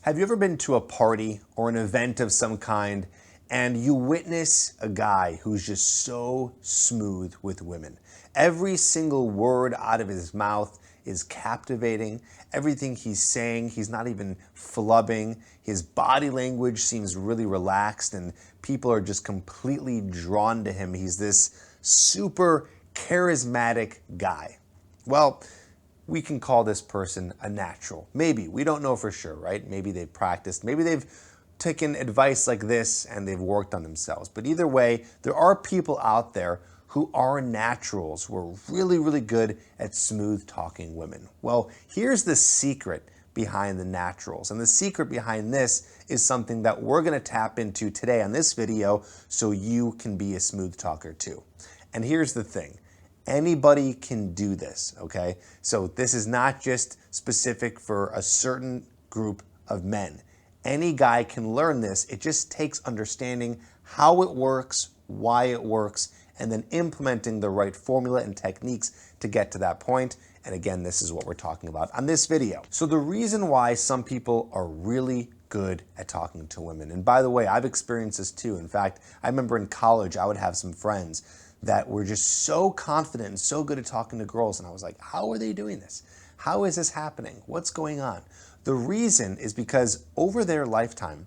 Have you ever been to a party or an event of some kind and you witness a guy who's just so smooth with women? Every single word out of his mouth is captivating. Everything he's saying, he's not even flubbing. His body language seems really relaxed and people are just completely drawn to him. He's this super charismatic guy. Well, we can call this person a natural. Maybe. We don't know for sure, right? Maybe they've practiced. Maybe they've taken advice like this and they've worked on themselves. But either way, there are people out there who are naturals, who are really, really good at smooth talking women. Well, here's the secret behind the naturals. And the secret behind this is something that we're going to tap into today on this video so you can be a smooth talker too. And here's the thing. Anybody can do this, okay? So this is not just specific for a certain group of men. Any guy can learn this. It just takes understanding how it works, why it works, and then implementing the right formula and techniques to get to that point. And again, this is what we're talking about on this video. So the reason why some people are really good at talking to women, and by the way, I've experienced this too. In fact, I remember in college, I would have some friends that were just so confident and so good at talking to girls. And I was like, how are they doing this? How is this happening? What's going on? The reason is because over their lifetime,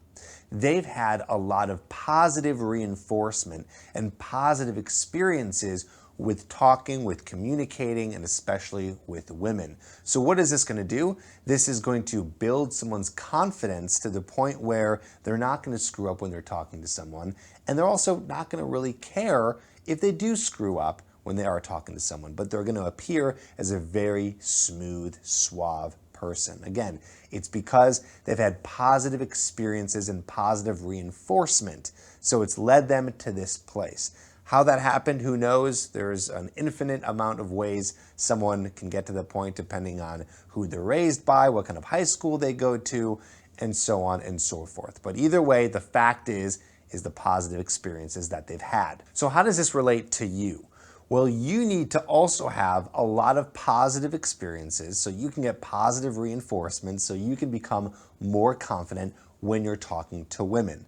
they've had a lot of positive reinforcement and positive experiences with talking, with communicating, and especially with women. So what is this going to do? This is going to build someone's confidence to the point where they're not going to screw up when they're talking to someone, and they're also not going to really care if they do screw up when they are talking to someone, but they're going to appear as a very smooth, suave person. Again, it's because they've had positive experiences and positive reinforcement. So it's led them to this place. How that happened, who knows? There's an infinite amount of ways someone can get to the point depending on who they're raised by, what kind of high school they go to, and so on and so forth. But either way, the fact is the positive experiences that they've had. So how does this relate to you? Well, you need to also have a lot of positive experiences so you can get positive reinforcement so you can become more confident when you're talking to women.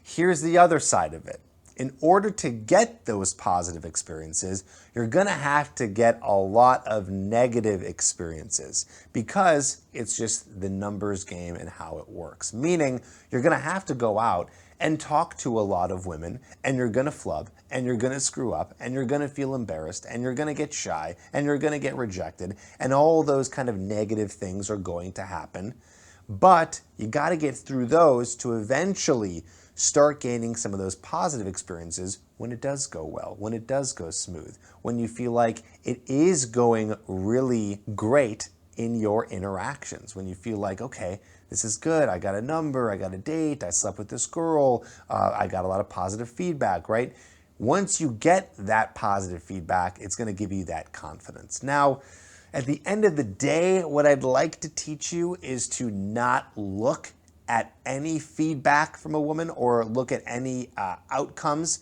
Here's the other side of it. In order to get those positive experiences, you're going to have to get a lot of negative experiences because it's just the numbers game and how it works. Meaning you're going to have to go out and talk to a lot of women, and you're going to flub, and you're going to screw up, and you're going to feel embarrassed, and you're going to get shy, and you're going to get rejected, and all those kind of negative things are going to happen. But you got to get through those to eventually start gaining some of those positive experiences when it does go well, when it does go smooth, when you feel like it is going really great in your interactions, when you feel like, okay, this is good, I got a number, I got a date, I slept with this girl, I got a lot of positive feedback, right? Once you get that positive feedback, it's going to give you that confidence. Now, at the end of the day, what I'd like to teach you is to not look at any feedback from a woman or look at any outcomes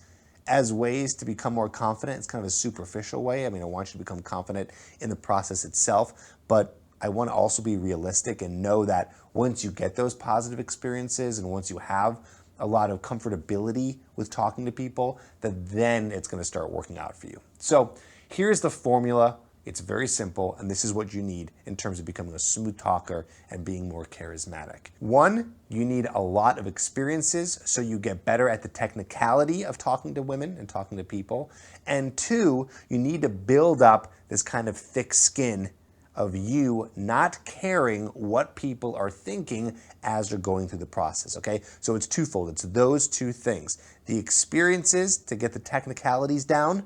as ways to become more confident. It's kind of a superficial way. I mean, I want you to become confident in the process itself, but I want to also be realistic and know that once you get those positive experiences and once you have a lot of comfortability with talking to people, that then it's going to start working out for you. So here's the formula. It's very simple, and this is what you need in terms of becoming a smooth talker and being more charismatic. One, you need a lot of experiences so you get better at the technicality of talking to women and talking to people. And two, you need to build up this kind of thick skin of you not caring what people are thinking as you're going through the process, okay? So it's twofold. It's those two things. The experiences to get the technicalities down,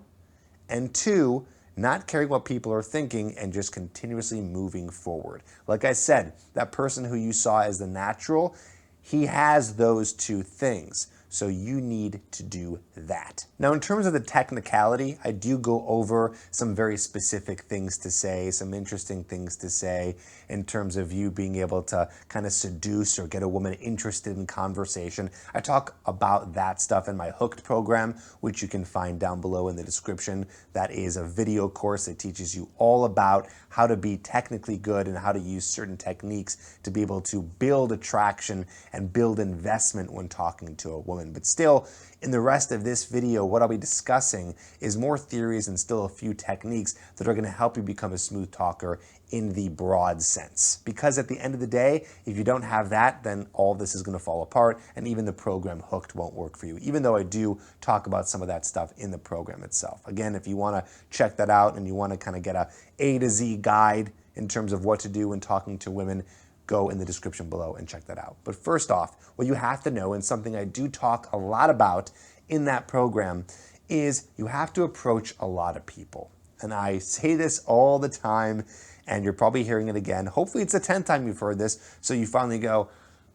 and two, not caring what people are thinking and just continuously moving forward. Like I said, that person who you saw as the natural, he has those two things. So you need to do that. Now, in terms of the technicality, I do go over some very specific things to say, some interesting things to say in terms of you being able to kind of seduce or get a woman interested in conversation. I talk about that stuff in my Hooked program, which you can find down below in the description. That is a video course that teaches you all about how to be technically good and how to use certain techniques to be able to build attraction and build investment when talking to a woman. But still, in the rest of this video, what I'll be discussing is more theories and still a few techniques that are going to help you become a smooth talker in the broad sense. Because at the end of the day, if you don't have that, then all of this is going to fall apart, and even the program Hooked won't work for you, even though I do talk about some of that stuff in the program itself. Again, if you want to check that out and you want to kind of get A to Z guide in terms of what to do when talking to women, go in the description below and check that out. But first off, what you have to know, and something I do talk a lot about in that program, is you have to approach a lot of people. And I say this all the time, and you're probably hearing it again. Hopefully it's the 10th time you've heard this, so you finally go,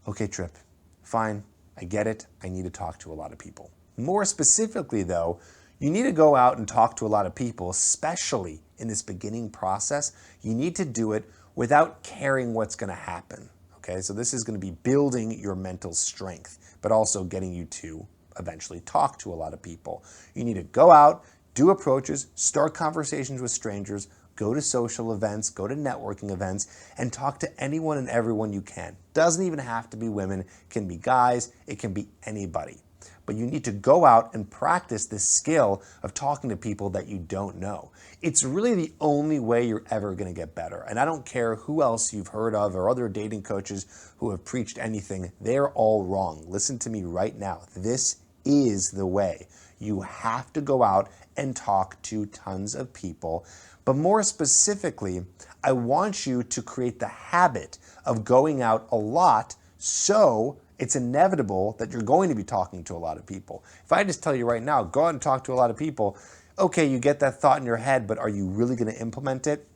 okay, Tripp, fine, I get it, I need to talk to a lot of people. More specifically though, you need to go out and talk to a lot of people, especially in this beginning process. You need to do it without caring what's going to happen. Okay, so this is going to be building your mental strength, but also getting you to eventually talk to a lot of people. You need to go out, do approaches, start conversations with strangers, go to social events, go to networking events, and talk to anyone and everyone you can. Doesn't even have to be women, it can be guys, it can be anybody. But you need to go out and practice this skill of talking to people that you don't know. It's really the only way you're ever going to get better. And I don't care who else you've heard of or other dating coaches who have preached anything, they're all wrong. Listen to me right now. This is the way. You have to go out and talk to tons of people. But more specifically, I want you to create the habit of going out a lot, so it's inevitable that you're going to be talking to a lot of people. If I just tell you right now, go out and talk to a lot of people, okay, you get that thought in your head, but are you really going to implement it?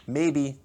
Maybe,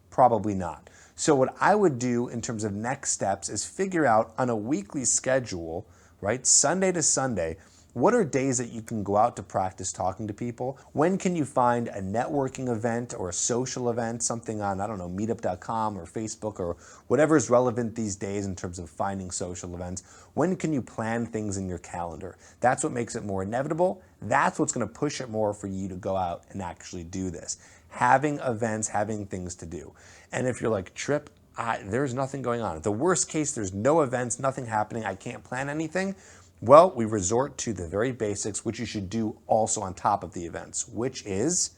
probably not. So what I would do in terms of next steps is figure out on a weekly schedule, right, Sunday to Sunday, what are days that you can go out to practice talking to people? When can you find a networking event or a social event, something on, I don't know, meetup.com or Facebook or whatever is relevant these days in terms of finding social events? When can you plan things in your calendar? That's what makes it more inevitable. That's what's going to push it more for you to go out and actually do this. Having events, having things to do. And if you're like, Tripp, there's nothing going on. At the worst case, there's no events, nothing happening, I can't plan anything. Well, we resort to the very basics, which you should do also on top of the events, which is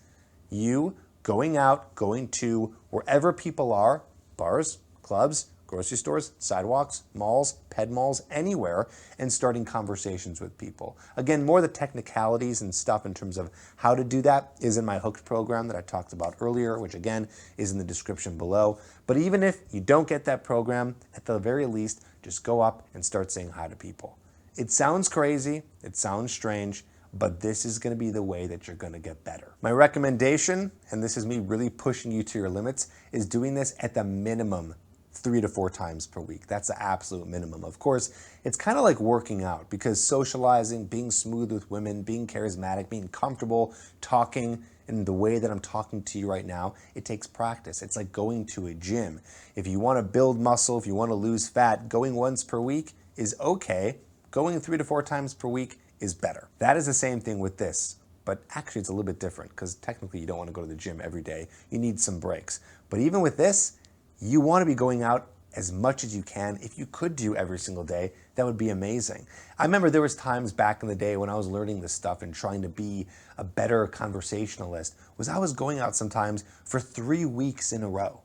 you going out, going to wherever people are, bars, clubs, grocery stores, sidewalks, malls, ped malls, anywhere, and starting conversations with people. Again, more the technicalities and stuff in terms of how to do that is in my Hooked program that I talked about earlier, which again is in the description below. But even if you don't get that program, at the very least, just go up and start saying hi to people. It sounds crazy, it sounds strange, but this is going to be the way that you're going to get better. My recommendation, and this is me really pushing you to your limits, is doing this at the minimum 3 to 4 times per week. That's the absolute minimum. Of course, it's kind of like working out, because socializing, being smooth with women, being charismatic, being comfortable talking in the way that I'm talking to you right now, it takes practice. It's like going to a gym. If you want to build muscle, if you want to lose fat, going once per week is okay. Going 3 to 4 times per week is better. That is the same thing with this, but actually it's a little bit different, because technically you don't want to go to the gym every day. You need some breaks. But even with this, you want to be going out as much as you can. If you could do every single day, that would be amazing. I remember there was times back in the day when I was learning this stuff and trying to be a better conversationalist, was I was going out sometimes for 3 weeks in a row.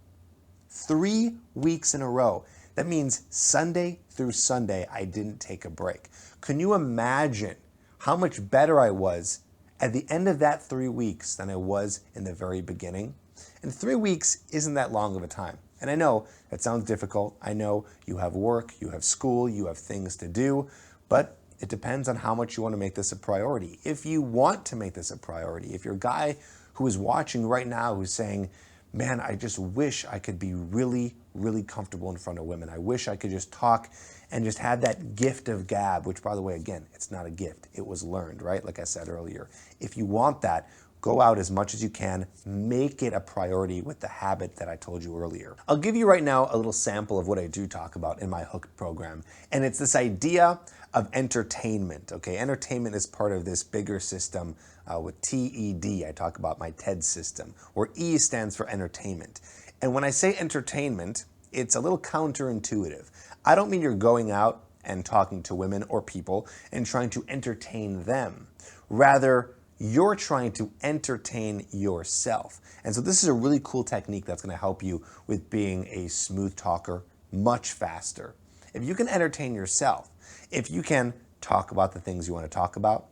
3 weeks in a row. That means Sunday through Sunday, I didn't take a break. Can you imagine how much better I was at the end of that 3 weeks than I was in the very beginning? And 3 weeks isn't that long of a time. And I know that sounds difficult. I know you have work, you have school, you have things to do, but it depends on how much you want to make this a priority. If you want to make this a priority, if you're a guy who is watching right now who's saying, man, I just wish I could be really, really comfortable in front of women. I wish I could just talk and just have that gift of gab, which, by the way, again, it's not a gift. It was learned, right? Like I said earlier. If you want that, go out as much as you can. Make it a priority with the habit that I told you earlier. I'll give you right now a little sample of what I do talk about in my Hook program. And it's this idea of entertainment, okay? Entertainment is part of this bigger system with TED. I talk about my TED system, where E stands for entertainment. And when I say entertainment, it's a little counterintuitive. I don't mean you're going out and talking to women or people and trying to entertain them. Rather, you're trying to entertain yourself. And so this is a really cool technique that's going to help you with being a smooth talker much faster. If you can entertain yourself, if you can talk about the things you want to talk about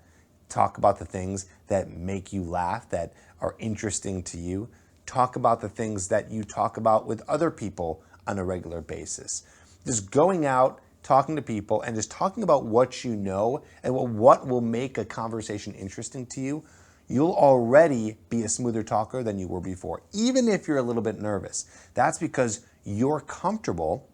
the things that make you laugh, that are interesting to you, talk about the things that you talk about with other people on a regular basis. Just going out, talking to people, and just talking about what you know and what will make a conversation interesting to you, you'll already be a smoother talker than you were before, even if you're a little bit nervous. That's because you're comfortable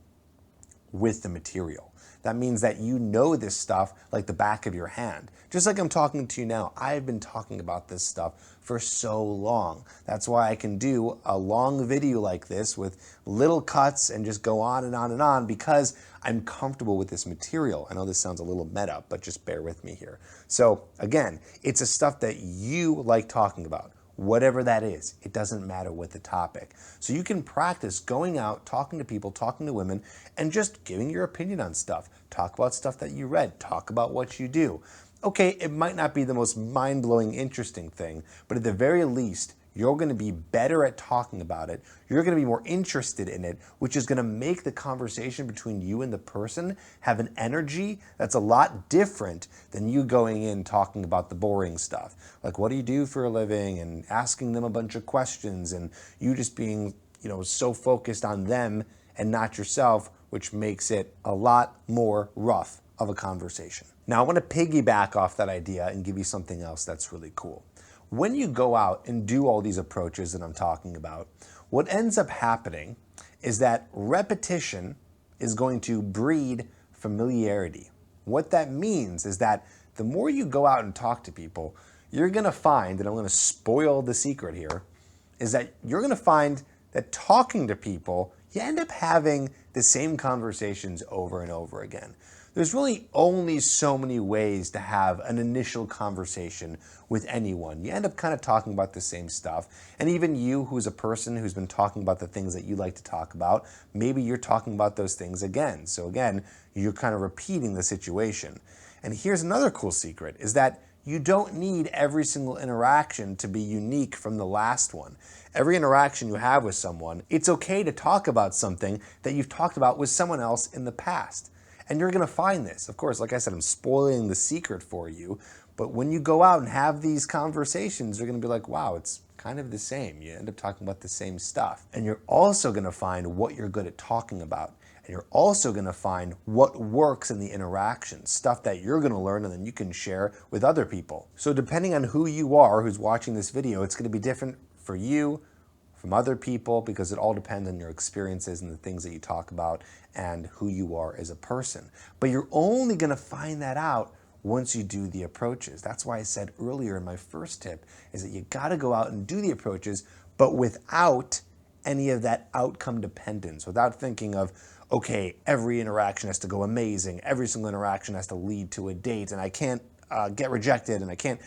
with the material. That means that you know this stuff like the back of your hand. Just like I'm talking to you now, I've been talking about this stuff for so long. That's why I can do a long video like this with little cuts and just go on and on and on, because I'm comfortable with this material. I know this sounds a little meta, but just bear with me here. So again, it's a stuff that you like talking about. Whatever that is, it doesn't matter what the topic. So you can practice going out, talking to people, talking to women, and just giving your opinion on stuff. Talk about stuff that you read. Talk about what you do. Okay, it might not be the most mind-blowing, interesting thing, but at the very least, you're going to be better at talking about it. You're going to be more interested in it, which is going to make the conversation between you and the person have an energy that's a lot different than you going in talking about the boring stuff. Like, what do you do for a living? And asking them a bunch of questions, and you just being, so focused on them and not yourself, which makes it a lot more rough of a conversation. Now, I want to piggyback off that idea and give you something else that's really cool. When you go out and do all these approaches that I'm talking about, what ends up happening is that repetition is going to breed familiarity. What that means is that the more you go out and talk to people, you're going to find, and I'm going to spoil the secret here, is that you're going to find that talking to people, you end up having the same conversations over and over again. There's really only so many ways to have an initial conversation with anyone. You end up kind of talking about the same stuff. And even you, who's a person who's been talking about the things that you like to talk about, maybe you're talking about those things again. So again, you're kind of repeating the situation. And here's another cool secret, is that you don't need every single interaction to be unique from the last one. Every interaction you have with someone, it's okay to talk about something that you've talked about with someone else in the past. And you're going to find this. Of course, like I said, I'm spoiling the secret for you. But when you go out and have these conversations, you're going to be like, wow, it's kind of the same. You end up talking about the same stuff. And you're also going to find what you're good at talking about. And you're also going to find what works in the interaction, stuff that you're going to learn and then you can share with other people. So depending on who you are who's watching this video, it's going to be different for you, from other people, because it all depends on your experiences and the things that you talk about and who you are as a person. But you're only going to find that out once you do the approaches. That's why I said earlier in my first tip is that you got to go out and do the approaches, but without any of that outcome dependence, without thinking of, okay, every interaction has to go amazing, every single interaction has to lead to a date, and I can't get rejected, and I can't,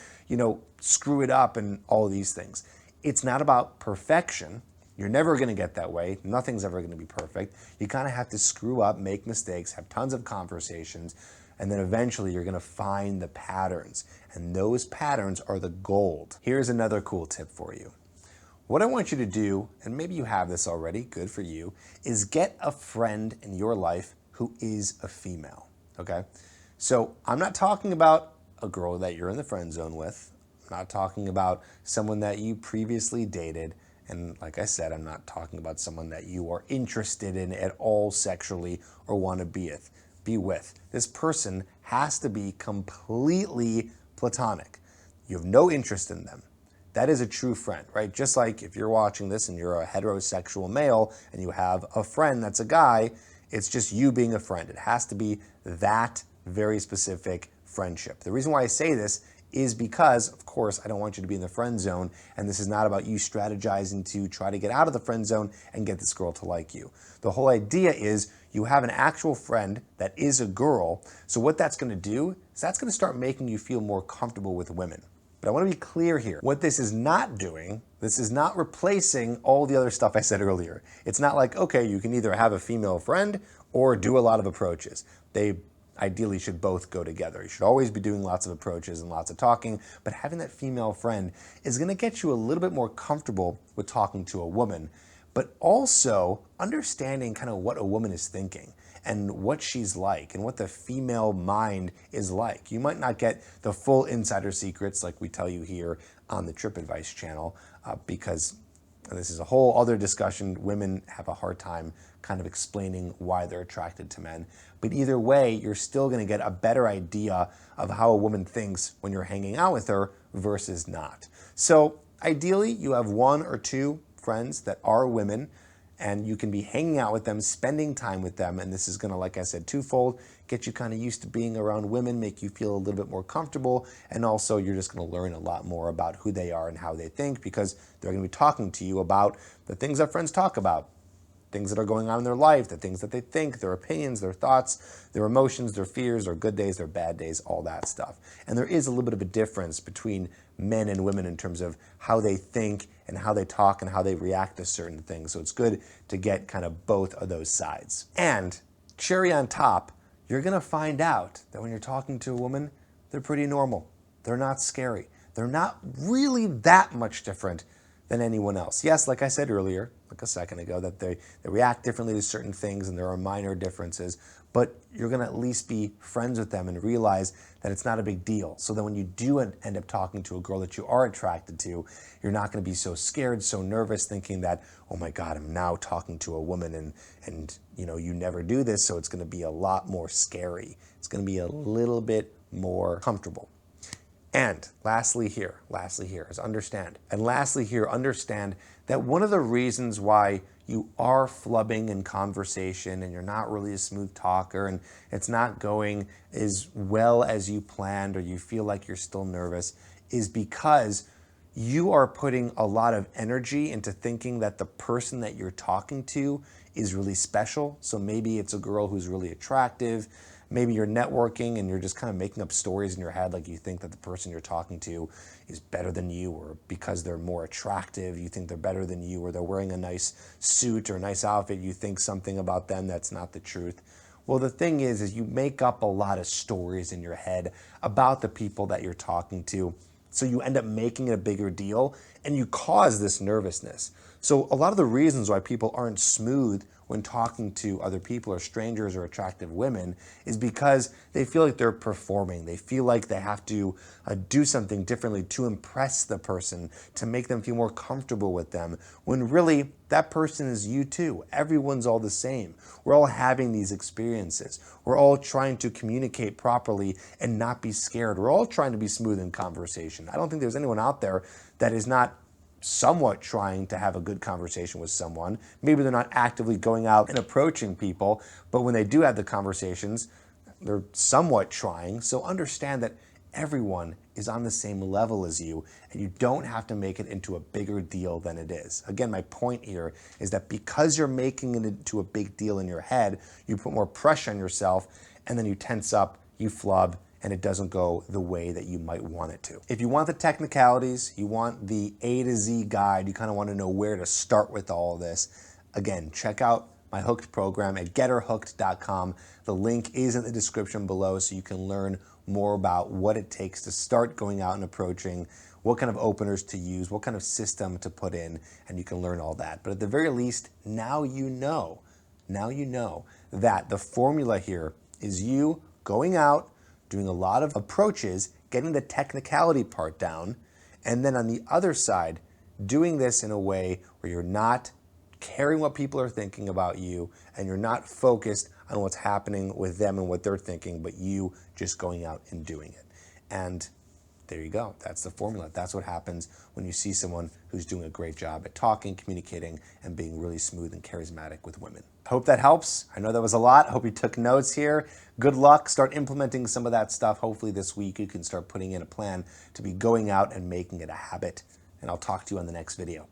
screw it up, and all of these things. It's not about perfection. You're never going to get that way. Nothing's ever going to be perfect. You kind of have to screw up, make mistakes, have tons of conversations, and then eventually you're going to find the patterns. And those patterns are the gold. Here's another cool tip for you. What I want you to do, and maybe you have this already, good for you, is get a friend in your life who is a female, okay? So I'm not talking about a girl that you're in the friend zone with. I'm not talking about someone that you previously dated. And like I said, I'm not talking about someone that you are interested in at all sexually or want to be with. This person has to be completely platonic. You have no interest in them. that is a true friend, right? Just like if you're watching this and you're a heterosexual male and you have a friend that's a guy, it's just you being a friend. It has to be that very specific friendship. The reason why I say this is because, of course, I don't want you to be in the friend zone, and this is not about you strategizing to try to get out of the friend zone and get this girl to like you. The whole idea is you have an actual friend that is a girl, so what that's going to do is that's going to start making you feel more comfortable with women. But I want to be clear here. What this is not doing, this is not replacing all the other stuff I said earlier. It's not like, okay, you can either have a female friend or do a lot of approaches. They ideally should both go together. You should always be doing lots of approaches and lots of talking, but having that female friend is going to get you a little bit more comfortable with talking to a woman, but also understanding kind of what a woman is thinking and what she's like and what the female mind is like. You might not get the full insider secrets like we tell you here on the Tripp Advice channel because this is a whole other discussion. Women have a hard time kind of explaining why they're attracted to men. But either way, you're still going to get a better idea of how a woman thinks when you're hanging out with her versus not. So ideally, you have one or two friends that are women, and you can be hanging out with them, spending time with them, and this is going to, like I said, twofold, get you kind of used to being around women, make you feel a little bit more comfortable, and also you're just going to learn a lot more about who they are and how they think because they're going to be talking to you about the things that friends talk about, things that are going on in their life, the things that they think, their opinions, their thoughts, their emotions, their fears, their good days, their bad days, all that stuff. And there is a little bit of a difference between men and women in terms of how they think and how they talk and how they react to certain things. So it's good to get kind of both of those sides. And cherry on top, you're going to find out that when you're talking to a woman, they're pretty normal. They're not scary. They're not really that much different than anyone else. Yes, like I said earlier, like a second ago, that they react differently to certain things and there are minor differences, but you're going to at least be friends with them and realize that it's not a big deal. So that when you do end up talking to a girl that you are attracted to, you're not going to be so scared, so nervous, thinking that, oh my God, I'm now talking to a woman and you never do this, so it's going to be a lot more scary. It's going to be a little bit more comfortable. And lastly here is understand. And lastly here, understand that one of the reasons why you are flubbing in conversation and you're not really a smooth talker and it's not going as well as you planned or you feel like you're still nervous is because you are putting a lot of energy into thinking that the person that you're talking to is really special. So maybe it's a girl who's really attractive. Maybe you're networking and you're just kind of making up stories in your head, like you think that the person you're talking to is better than you, or because they're more attractive, you think they're better than you, or they're wearing a nice suit or a nice outfit, you think something about them that's not the truth. Well, the thing is you make up a lot of stories in your head about the people that you're talking to. So you end up making it a bigger deal and you cause this nervousness. So a lot of the reasons why people aren't smooth when talking to other people or strangers or attractive women is because they feel like they're performing. They feel like they have to do something differently to impress the person, to make them feel more comfortable with them, when really that person is you too. Everyone's all the same. We're all having these experiences. We're all trying to communicate properly and not be scared. We're all trying to be smooth in conversation. I don't think there's anyone out there that is not somewhat trying to have a good conversation with someone. Maybe they're not actively going out and approaching people, but when they do have the conversations, they're somewhat trying. So understand that everyone is on the same level as you, and you don't have to make it into a bigger deal than it is. Again, my point here is that because you're making it into a big deal in your head, you put more pressure on yourself, and then you tense up, you flub, and it doesn't go the way that you might want it to. If you want the technicalities, you want the A to Z guide, you kind of want to know where to start with all of this, again, check out my Hooked program at getherhooked.com. The link is in the description below so you can learn more about what it takes to start going out and approaching, what kind of openers to use, what kind of system to put in, and you can learn all that. But at the very least, now you know that the formula here is you going out, doing a lot of approaches, getting the technicality part down, and then on the other side, doing this in a way where you're not caring what people are thinking about you and you're not focused on what's happening with them and what they're thinking, but you just going out and doing it. And There you go. That's the formula. That's what happens when you see someone who's doing a great job at talking, communicating, and being really smooth and charismatic with women. I hope that helps. I know that was a lot. I hope you took notes here. Good luck. Start implementing some of that stuff. Hopefully this week you can start putting in a plan to be going out and making it a habit. And I'll talk to you on the next video.